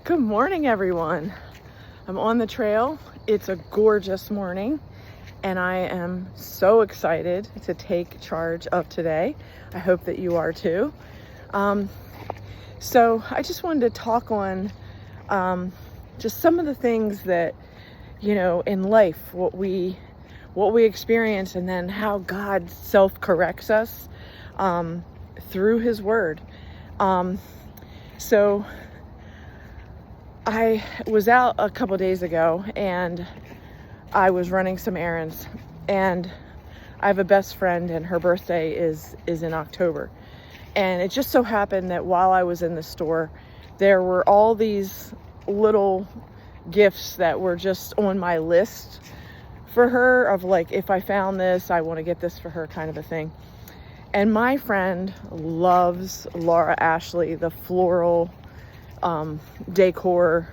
Good morning, everyone. I'm on the trail. It's a gorgeous morning, and I am so excited to take charge of today. I hope that you are too. So I just wanted to talk on just some of the things that, in life, what we experience, and then how God self-corrects us through His Word. So I was out a couple days ago and I was running some errands, and I have a best friend and her birthday is in October. And it just so happened that while I was in the store, there were all these little gifts that were just on my list for her of like, if I found this, I want to get this for her, kind of a thing. And my friend loves Laura Ashley, the floral decor,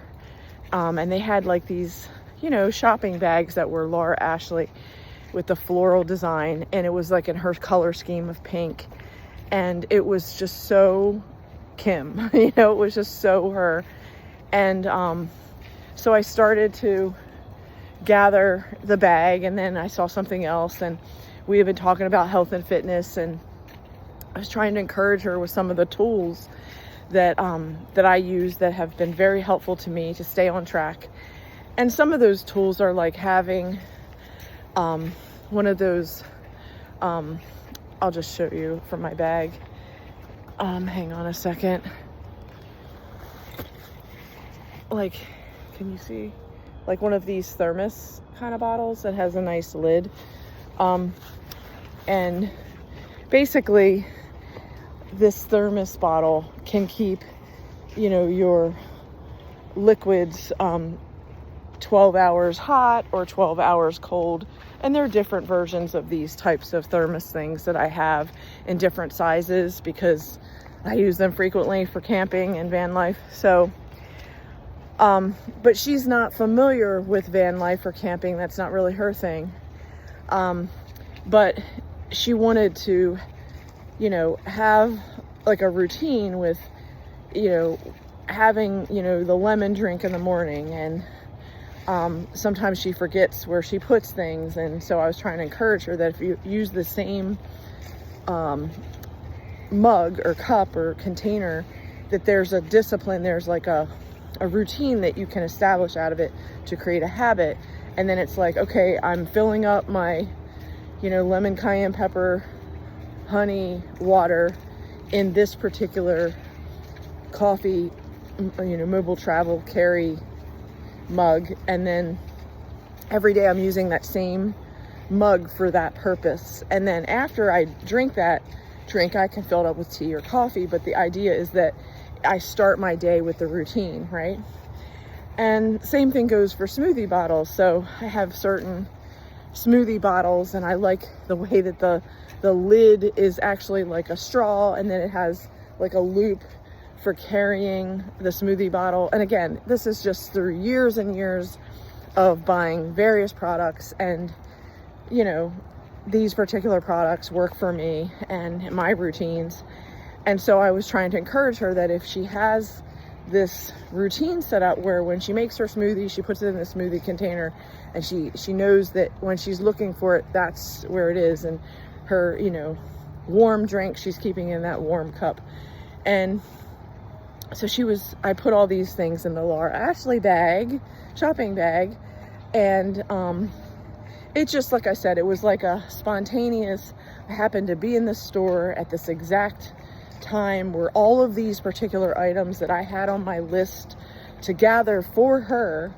and they had like these shopping bags that were Laura Ashley with the floral design, and it was like in her color scheme of pink, and it was just so Kim. It was just so her. And so I started to gather the bag, and then I saw something else, and we have been talking about health and fitness, and I was trying to encourage her with some of the tools that I use that have been very helpful to me to stay on track. And some of those tools are like having one of those, I'll just show you from my bag. Hang on a second. Like, can you see? Like one of these thermos kind of bottles that has a nice lid. And basically this thermos bottle can keep, your liquids 12 hours hot or 12 hours cold. And there are different versions of these types of thermos things that I have in different sizes because I use them frequently for camping and van life. So, but she's not familiar with van life or camping. That's not really her thing. But she wanted to, have like a routine with, having, the lemon drink in the morning, and sometimes she forgets where she puts things. And so I was trying to encourage her that if you use the same mug or cup or container, that there's a discipline, there's like a routine that you can establish out of it to create a habit. And then it's like, okay, I'm filling up my, lemon, cayenne pepper, honey, water in this particular coffee, mobile travel carry mug, and then every day I'm using that same mug for that purpose. And then after I drink that drink, I can fill it up with tea or coffee, but the idea is that I start my day with the routine, right? And same thing goes for smoothie bottles. So I have certain smoothie bottles, and I like the way that the lid is actually like a straw, and then it has like a loop for carrying the smoothie bottle. And again, this is just through years and years of buying various products, and these particular products work for me and my routines. And so I was trying to encourage her that if she has this routine set up where when she makes her smoothie, she puts it in the smoothie container, and she knows that when she's looking for it, that's where it is. And her, warm drink, she's keeping in that warm cup. And so I put all these things in the Laura Ashley bag, shopping bag. And it just, like I said, it was like a spontaneous, I happened to be in the store at this exact time where all of these particular items that I had on my list to gather for her,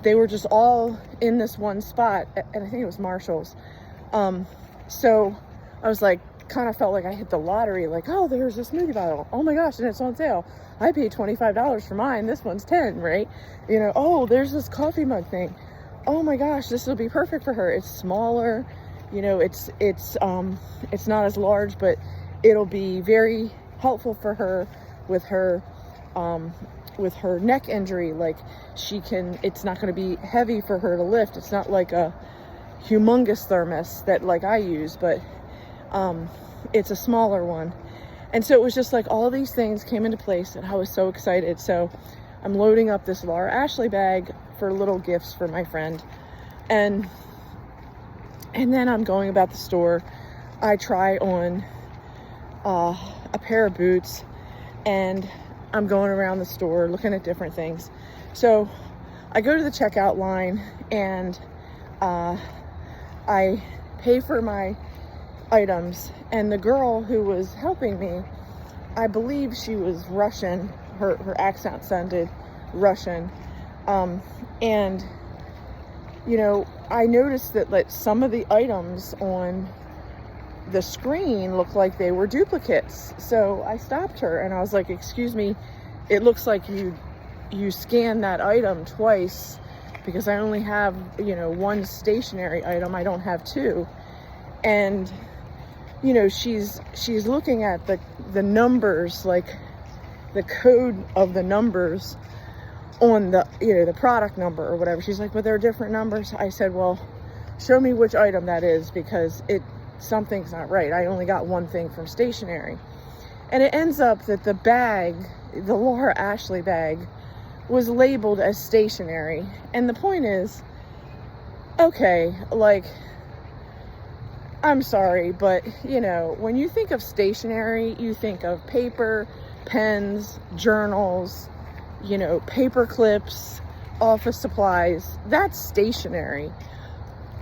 they were just all in this one spot, and I think it was Marshall's. So I was like, kind of felt like I hit the lottery, like, oh, there's a smoothie bottle, oh my gosh, and it's on sale. I paid $25 for mine, this one's $10, right? Oh, there's this coffee mug thing, oh my gosh, this will be perfect for her. It's smaller, it's not as large, but it'll be very helpful for her with her neck injury. Like, it's not going to be heavy for her to lift. It's not like a humongous thermos that like I use, but it's a smaller one. And so it was just like all these things came into place, and I was so excited. So I'm loading up this Laura Ashley bag for little gifts for my friend. And then I'm going about the store. I try on a pair of boots, and I'm going around the store looking at different things. So I go to the checkout line, and I pay for my items, and the girl who was helping me, I believe she was Russian. Her accent sounded Russian. And you know, I noticed that like some of the items on the screen looked like they were duplicates. So I stopped her and I was like, excuse me, it looks like you scanned that item twice, because I only have, you know, one stationary item. I don't have two. And you know, she's looking at the numbers, like the code of the numbers on the, you know, the product number or whatever. She's like, but there are different numbers. I said, well, show me which item that is, because something's not right. I only got one thing from stationery. And it ends up that the bag, the Laura Ashley bag, was labeled as stationery. And the point is, okay, like, I'm sorry, but you know, when you think of stationery, you think of paper, pens, journals, you know, paper clips, office supplies. That's stationery.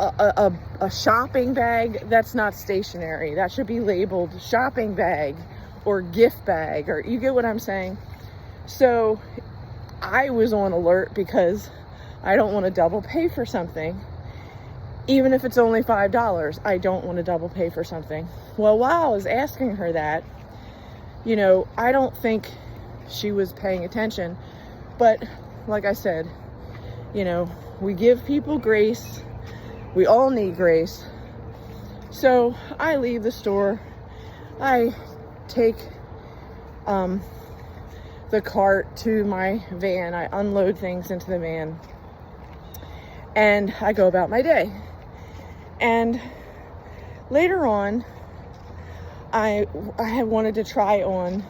A shopping bag, that's not stationery. That should be labeled shopping bag or gift bag, or you get what I'm saying? So I was on alert because I don't want to double pay for something. Even if it's only $5, I don't want to double pay for something. Well, while I was asking her that, you know, I don't think she was paying attention. But like I said, you know, we give people grace. We all need grace. So I leave the store. I take the cart to my van. I unload things into the van. And I go about my day. And later on, I had wanted to try on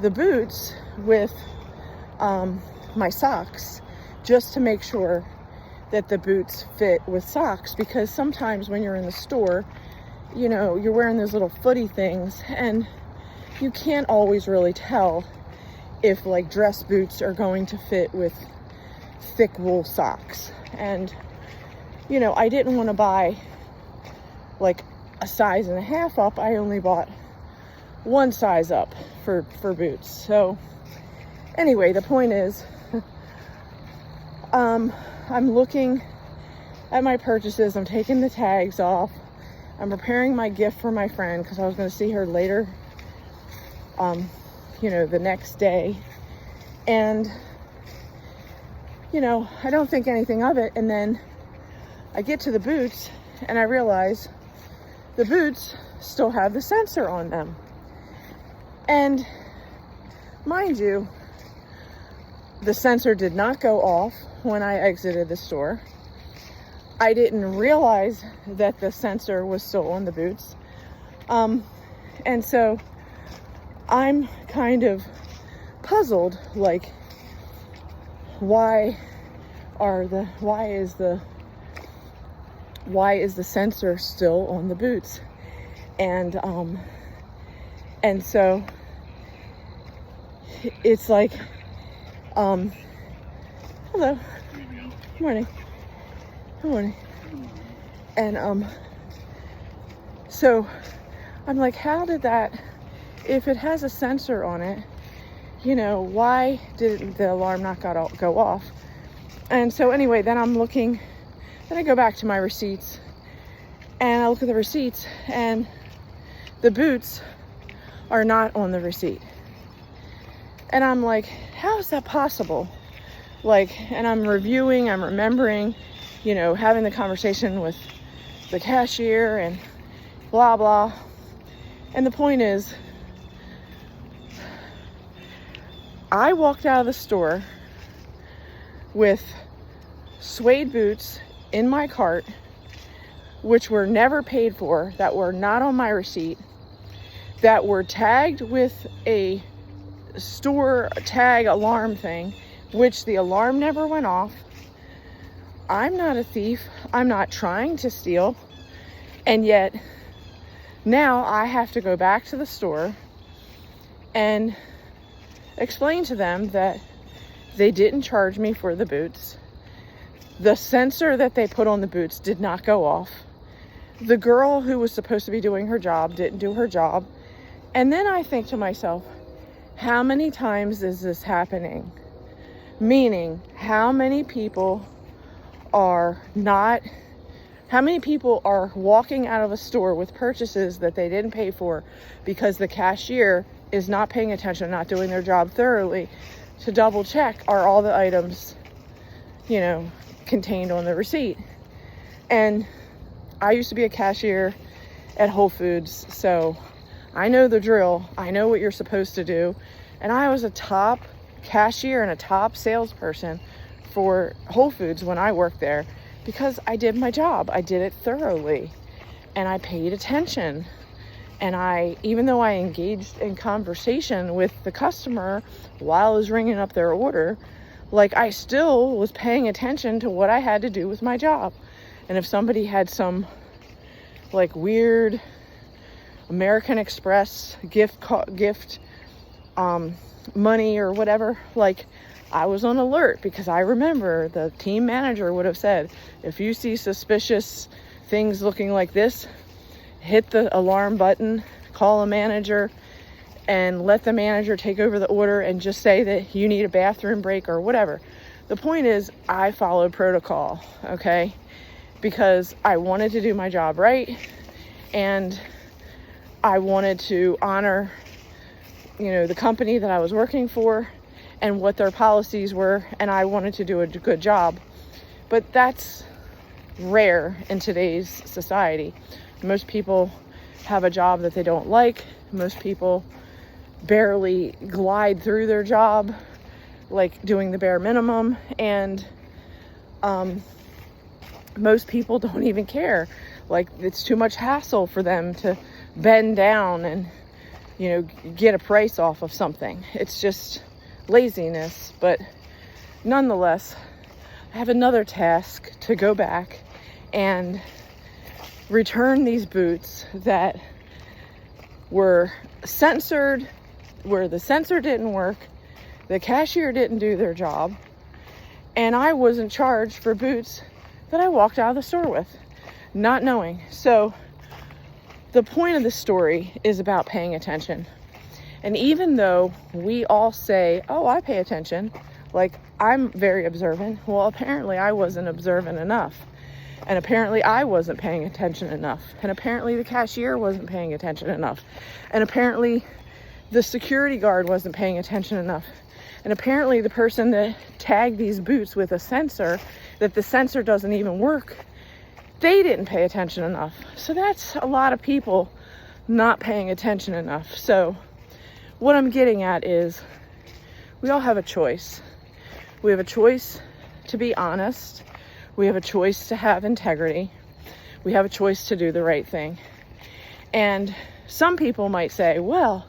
the boots with my socks, just to make sure that the boots fit with socks, because sometimes when you're in the store, you know, you're wearing those little footy things and you can't always really tell if like dress boots are going to fit with thick wool socks. And you know, I didn't want to buy like a size and a half up. I only bought one size up for boots. So anyway, the point is, I'm looking at my purchases. I'm taking the tags off. I'm preparing my gift for my friend, because I was going to see her later, you know, the next day. And, you know, I don't think anything of it. And then I get to the boots and I realize the boots still have the sensor on them. And mind you, the sensor did not go off when I exited the store. I didn't realize that the sensor was still on the boots. And so I'm kind of puzzled, like, why is the sensor still on the boots? And so it's like, hello, good morning, good morning. And so I'm like, how did that, if it has a sensor on it, you know, why did the alarm not go off? And so anyway, then I'm looking, then I go back to my receipts and I look at the receipts and the boots are not on the receipt. And I'm like, how is that possible? Like, and I'm remembering, you know, having the conversation with the cashier and blah, blah. And the point is, I walked out of the store with suede boots in my cart, which were never paid for, that were not on my receipt, that were tagged with a store tag alarm thing, which the alarm never went off. I'm not a thief. I'm not trying to steal. And yet now I have to go back to the store and explain to them that they didn't charge me for the boots. The sensor that they put on the boots did not go off. The girl who was supposed to be doing her job didn't do her job. And then I think to myself, how many times is this happening? Meaning, how many people are walking out of a store with purchases that they didn't pay for because the cashier is not paying attention, not doing their job thoroughly to double check, are all the items, contained on the receipt. And I used to be a cashier at Whole Foods, so I know the drill. I know what you're supposed to do. And I was a top cashier and a top salesperson for Whole Foods when I worked there because I did my job. I did it thoroughly and I paid attention. And even though I engaged in conversation with the customer while I was ringing up their order, I still was paying attention to what I had to do with my job. And if somebody had some weird American Express gift money or whatever, I was on alert because I remember the team manager would have said, if you see suspicious things looking like this, hit the alarm button, call a manager, and let the manager take over the order and just say that you need a bathroom break or whatever. The point is, I followed protocol, okay? Because I wanted to do my job right, and I wanted to honor, the company that I was working for and what their policies were, and I wanted to do a good job. But that's rare in today's society. Most people have a job that they don't like. Most people barely glide through their job, doing the bare minimum. And most people don't even care. It's too much hassle for them to bend down and, get a price off of something. It's just laziness. But nonetheless, I have another task to go back and return these boots that were censored, where the sensor didn't work, the cashier didn't do their job, and I wasn't charged for boots that I walked out of the store with, not knowing. So the point of the story is about paying attention. And even though we all say, oh, I pay attention, I'm very observant, well, apparently I wasn't observant enough. And apparently I wasn't paying attention enough. And apparently the cashier wasn't paying attention enough. And apparently the security guard wasn't paying attention enough. And apparently the person that tagged these boots with a sensor, that the sensor doesn't even work, they didn't pay attention enough. So that's a lot of people not paying attention enough. So what I'm getting at is we all have a choice. We have a choice to be honest. We have a choice to have integrity. We have a choice to do the right thing. And some people might say, well,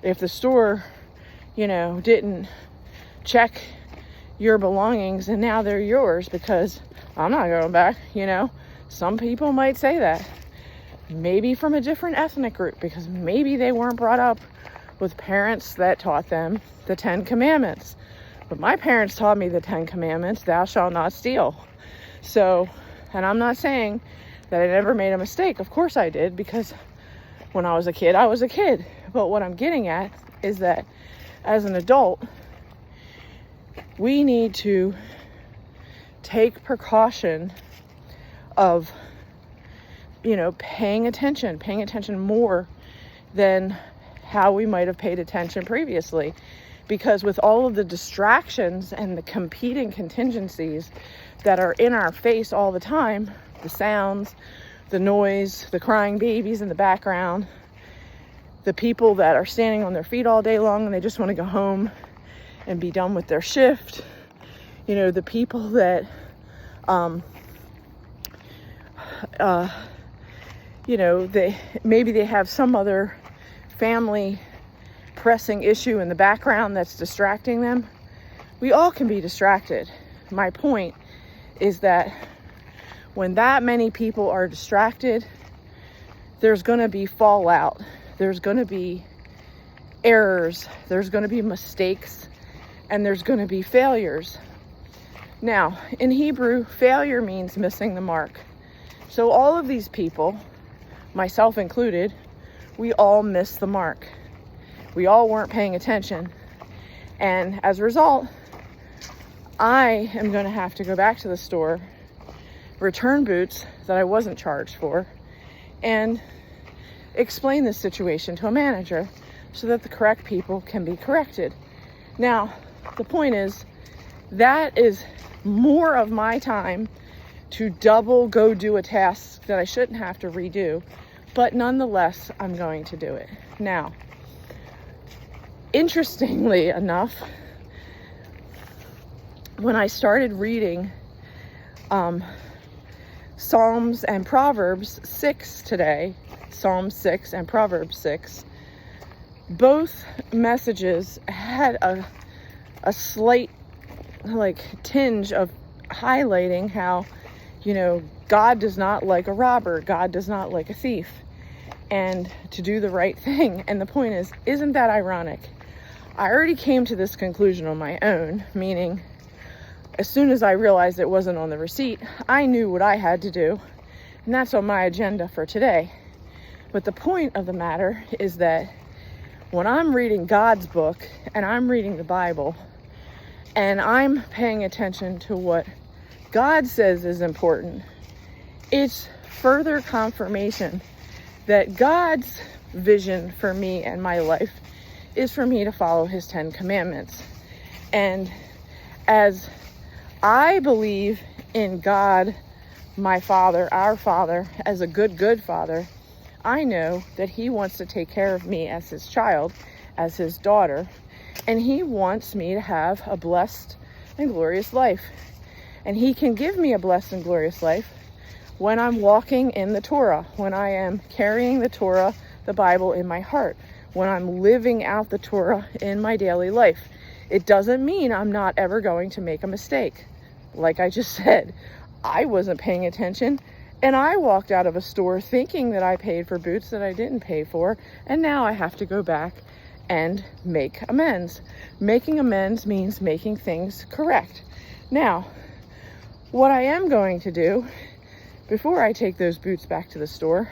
if the store, didn't check your belongings and now they're yours because I'm not going back, Some people might say that. Maybe from a different ethnic group, because maybe they weren't brought up with parents that taught them the 10 Commandments. But my parents taught me the 10 Commandments, thou shalt not steal. So, and I'm not saying that I never made a mistake. Of course I did, because when I was a kid, I was a kid. But what I'm getting at is that as an adult, we need to take precaution of, paying attention more than how we might have paid attention previously. Because with all of the distractions and the competing contingencies that are in our face all the time, the sounds, the noise, the crying babies in the background, the people that are standing on their feet all day long and they just want to go home and be done with their shift, the people that they have some other family pressing issue in the background that's distracting them. we all can be distracted. My point is that when that many people are distracted, there's going to be fallout. There's going to be errors. There's going to be mistakes. And there's going to be failures. Now, in Hebrew, failure means missing the mark. So all of these people, myself included, we all missed the mark. We all weren't paying attention. And as a result, I am going to have to go back to the store, return boots that I wasn't charged for, and explain this situation to a manager so that the correct people can be corrected. Now, the point is, that is more of my time to double go do a task that I shouldn't have to redo, but nonetheless, I'm going to do it. Now, interestingly enough, when I started reading Psalms and Proverbs 6 today, Psalm 6 and Proverbs 6, both messages had a slight tinge of highlighting how, God does not like a robber. God does not like a thief. And to do the right thing. And the point is, isn't that ironic? I already came to this conclusion on my own, meaning as soon as I realized it wasn't on the receipt, I knew what I had to do. And that's on my agenda for today. But the point of the matter is that when I'm reading God's book and I'm reading the Bible and I'm paying attention to what God says is important, it's further confirmation that God's vision for me and my life is for me to follow his 10 commandments. And as I believe in God, my Father, our Father, as a good Father, I know that he wants to take care of me as his child, as his daughter, and he wants me to have a blessed and glorious life. And he can give me a blessed and glorious life when I'm walking in the Torah, when I am carrying the Torah, the Bible, in my heart, when I'm living out the Torah in my daily life. It doesn't mean I'm not ever going to make a mistake. Like I just said, I wasn't paying attention and I walked out of a store thinking that I paid for boots that I didn't pay for, and now I have to go back and make amends. Making amends means making things correct. Now, what I am going to do before I take those boots back to the store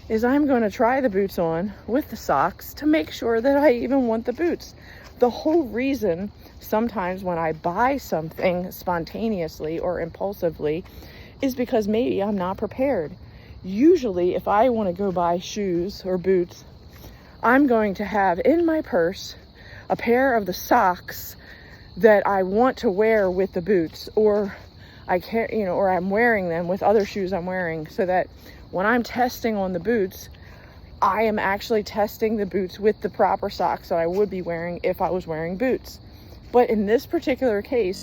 is I'm going to try the boots on with the socks to make sure that I even want the boots. The whole reason sometimes when I buy something spontaneously or impulsively is because maybe I'm not prepared. Usually, if I want to go buy shoes or boots, I'm going to have in my purse a pair of the socks that I want to wear with the boots, or or I'm wearing them with other shoes I'm wearing, so that when I'm testing on the boots, I am actually testing the boots with the proper socks that I would be wearing if I was wearing boots. But in this particular case,